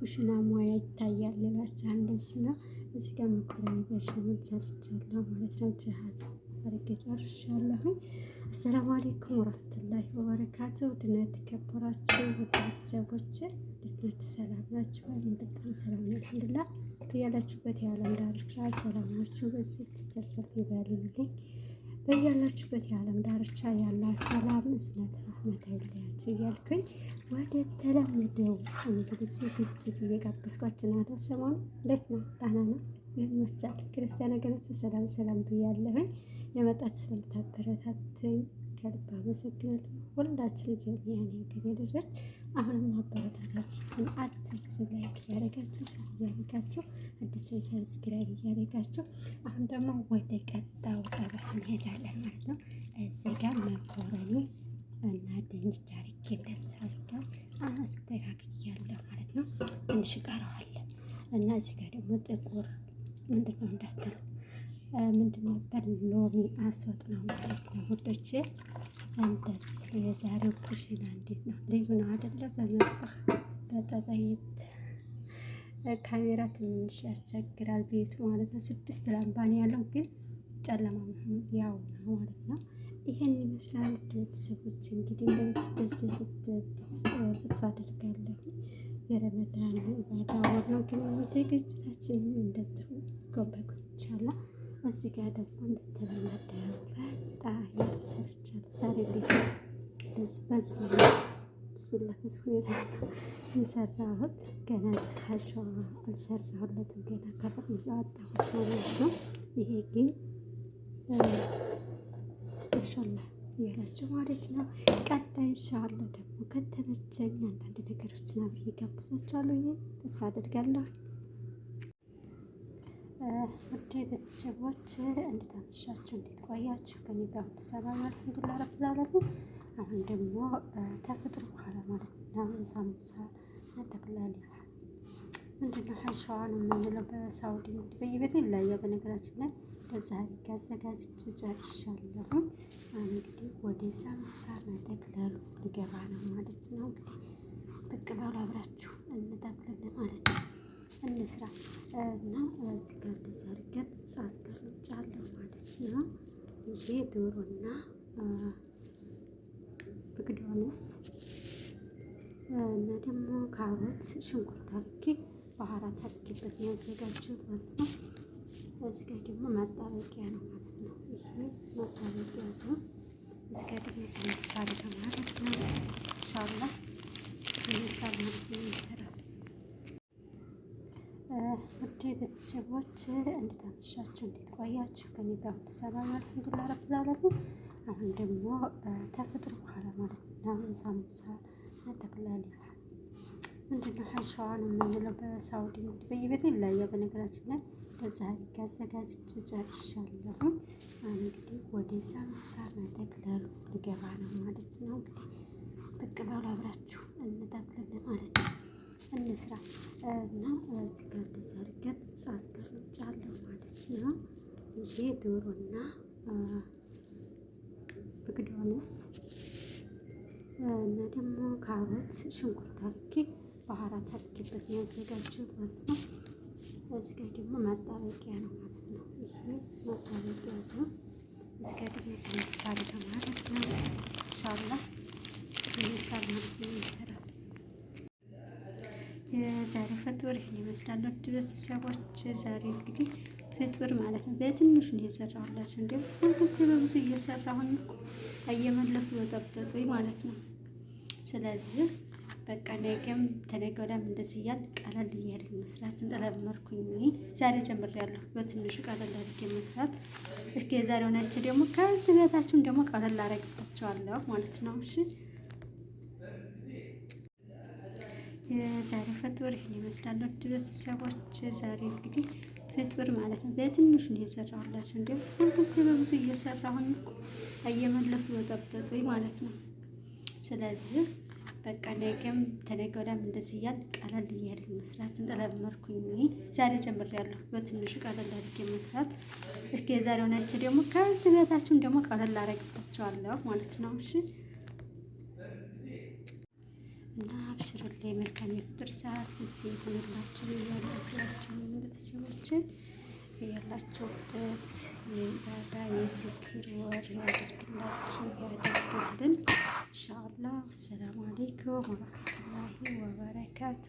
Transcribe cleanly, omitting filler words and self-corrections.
ኩሽና ሙያ ይታያል ልላችሁ እንደዚህ ነው። እዚህ ጋር መኮረኒ በሽመል ሰርቻለሁ ማለት ነው። ጀሃዝ አድርጌ ጨርሻለሁ። አሰላሙ አለይኩም ወራህመቱላሂ ወበረካቱ። ውድና የተከበራችሁ ውድ ቤተሰቦቼ እንዴት ናችሁ? ሰላም ናችሁ? እኔ በጣም ሰላም ነኝ አልሐምዱሊላህ። በያላችሁበት የዓለም ዳርቻ ሰላማችሁ በዚህ ተተርፈ ይበልልኝ። በያላችሁበት የዓለም ዳርቻ ያለ ሰላም እዝነት ረህመት አይለያችሁ እያልኩኝ ወደ ተለመደው እንግዲህ ዝግጅት እየጋበዝኳችሁ ነው። ሰሞኑን እንዴት ነው? ደህና ነው? ይመቻል? ክርስቲያን ወገኖች ሰላም ሰላም ብያለሁኝ። የመጣችሁ ስለምታበረታቱኝ ከልብ አመሰግናለሁ። ሁላችን ጀሚያን የሀገሬ ልጆች አሁንም ማበረታታችሁን አትርሱ። ላይክ እያደረጋችሁ አዲስ ሰብስክራይብ እያደረጋችሁ አሁን ደግሞ ወደ ቀጣዩ ጠበቅ እንሄዳለን ማለት ነው። እዚህ ጋር መኮረኒ እና ድንች አድርጌለት ሰርገው አስተካክያለሁ ማለት ነው። ትንሽ ቀረዋል እና እዚህ ጋር ደግሞ ጥቁር ምንድን ነው እንዳትሉ ምንድን ነበር ሎሚ አስወጥ ነው ማለት ነው ውዶቼ። እንደዚህ የዛሬው ኩሽና እንዴት ነው? ልዩ ነው አይደለ? በመጥበህ በጠበይት ካሜራ ትንሽ ያስቸግራል ቤቱ ማለት ነው። 6 ላምባን ያለው ግን ጨለማ መሆኑ ያው ነው ማለት ነው። ይሄን ይመስላል ቤተሰቦች እንግዲህ እንደምትደሰቱበት ተስፋ አደርጋለሁ። የረመዳን ኢባዳ ወር ነው ግን ዝግጅታችን እንደዚሁ ጎበጎ ይቻላል። እዚህ ጋር ደግሞ እንደተለመደው በጣም ሰርቻለሁ። ዛሬ እንዴት በዚህ ብስሚላ በዚህ ሁኔታ የሰራሁት ገና አሸዋ አልሰራሁለትም። ገና ከፍር እያወጣሁት ማለት ነው። ይሄ ግን ኢንሻአላህ ያላችሁ ማለት ነው። ቀጣይ ኢንሻአላህ ደግሞ ከተመቸኝ አንዳንድ ነገሮችን አብሬ ጋብዛችኋለሁ። ይሄ ተስፋ አደርጋለሁ። ውድ ቤተሰቦች እንዴት አመሻችሁ? እንዴት ቆያችሁ? ከኔ ጋር ሁሉ ሰላም አልሐምዱሊላህ ረብል ዓለሚን። አሁን ደግሞ ተፈጥሮ በኋላ ማለት ነው ሳምቡሳ ጠቅላላ ምንድነው ሀሸዋ ነው የምንለው በሳውዲ እንግዲህ በየቤቱ ይለያያል። በነገራችን ላይ በዛ አድርጌ አዘጋጅቼ ጨርሻለሁ። እንግዲህ ወደ ሳምቡሳ መጠቅለሉ ሊገባ ነው ማለት ነው። እንግዲህ ብቅ በሉ አብራችሁ እንጠቅልል ማለት ነው። እንስራ እና እዚህ ጋር አድርገን አስቀምጫለሁ ማለት ነው። ይሄ ዶሮና በግዶንስ እና ደግሞ ካሮት፣ ሽንኩርት አድርጌ ባህራት አድርጌበት ነው ያዘጋጀሁት ማለት ነው። እዚህ ጋር ደግሞ ማጣበቂያ ነው ማለት ነው። ይሄ ማጣበቂያ ነው። እዚህ ጋር ደግሞ ሳምቡሳ አለ ማለት ነው። ኢንሻአላህ ይመስላል ማለት ነው የሚሰራው። ውድ ቤተሰቦች እንዴት አመሻችሁ? እንዴት ቆያችሁ? ከኔ ጋር ሁሉ ሰላም አልሐምዱሊላህ ረብል ዓለሚን። አሁን ደግሞ ተፈጥሮ በኋላ ማለት ነው ሳምቡሳ ጠቅላላ ምንድነው ሀሸዋ ነው የምንለው በሳውዲ እንግዲህ በየቤቱ ይለያያል። በነገራችን ላይ በዛ አድርጌ አዘጋጅቼ ጨርሻለሁ። እንግዲህ ወደ ሳምቡሳ መጠቅለሉ ሊገባ ነው ማለት ነው። እንግዲህ ብቅ በሉ አብራችሁ እንጠቅልል ማለት ነው። እንስራ እና እዚህ ጋር አድርገን አስቀምጫለሁ ማለት ነው። ይሄ ዶሮና በግዶንስ እና ደግሞ ካሮት፣ ሽንኩርት አድርጌ ባህራት አድርጌበት ነው ያዘጋጀሁት ማለት ነው። እዚህ ጋር ደግሞ ማጣበቂያ ነው ማለት ነው። ይሄ ማጣበቂያ ነው። እዚህ ጋር ደግሞ ሳምቡሳ አለ ማለት ነው። ኢንሻአላህ ይመስላል ማለት ነው የሚሰራው። የዛሬ ፍጡር ይሄን ይመስላል። ውድ ቤተሰቦች ዛሬ እንግዲህ ፍጡር ማለት ነው በትንሹ ነው የሰራሁላችሁ። እንዴ ሁልጊዜ በብዙ እየሰራሁኝ እኮ እየመለሱ በጠበጡኝ ማለት ነው። ስለዚህ በቃ ነገም ተነገ ወዲያም እንደዚህ እያል ቀለል እያደረግን መስራት እንደለመድኩኝ ዛሬ ጀምሬያለሁ። በትንሹ ቀለል አድርጌ መስራት። እስኪ የዛሬው ናችሁ ደግሞ ከዚህ ቤታችሁን ደግሞ ቀለል አደርግላችኋለሁ ማለት ነው። እሺ የዛሬ ፍጡር ይሄን ይመስላል። ውድ ቤተሰቦች ዛሬ እንግዲህ ፍጡር ማለት ነው በትንሹ ነው የሰራሁላችሁ። እንዴ ሁልጊዜ በብዙ እየሰራሁኝ እኮ እየመለሱ በጠበጡኝ ማለት ነው። ስለዚህ በቃ ነገም ተነገ ወዲያም እንደዚህ እያል ቀለል እያደረግን መስራት እንደለመድኩኝ ዛሬ ጀምሬያለሁ። በትንሹ ቀለል አድርጌ መስራት። እስኪ የዛሬው ናችሁ ደግሞ ከዚህ ቤታችሁን ደግሞ ቀለል አደርግላችኋለሁ ማለት ነው። እሺ እና አብሽሩልኝ። መልካም የፍጥር ሰዓት ጊዜ ሆኖላችሁ ያላችሁ ቤተሰቦችን ያላችሁበት የኢባዳ የዝክር ወር ያደርግላችሁ ያደርግልን ኢንሻአላህ። አሰላሙ አለይኩም ወራህመቱላሂ ወበረካቱ።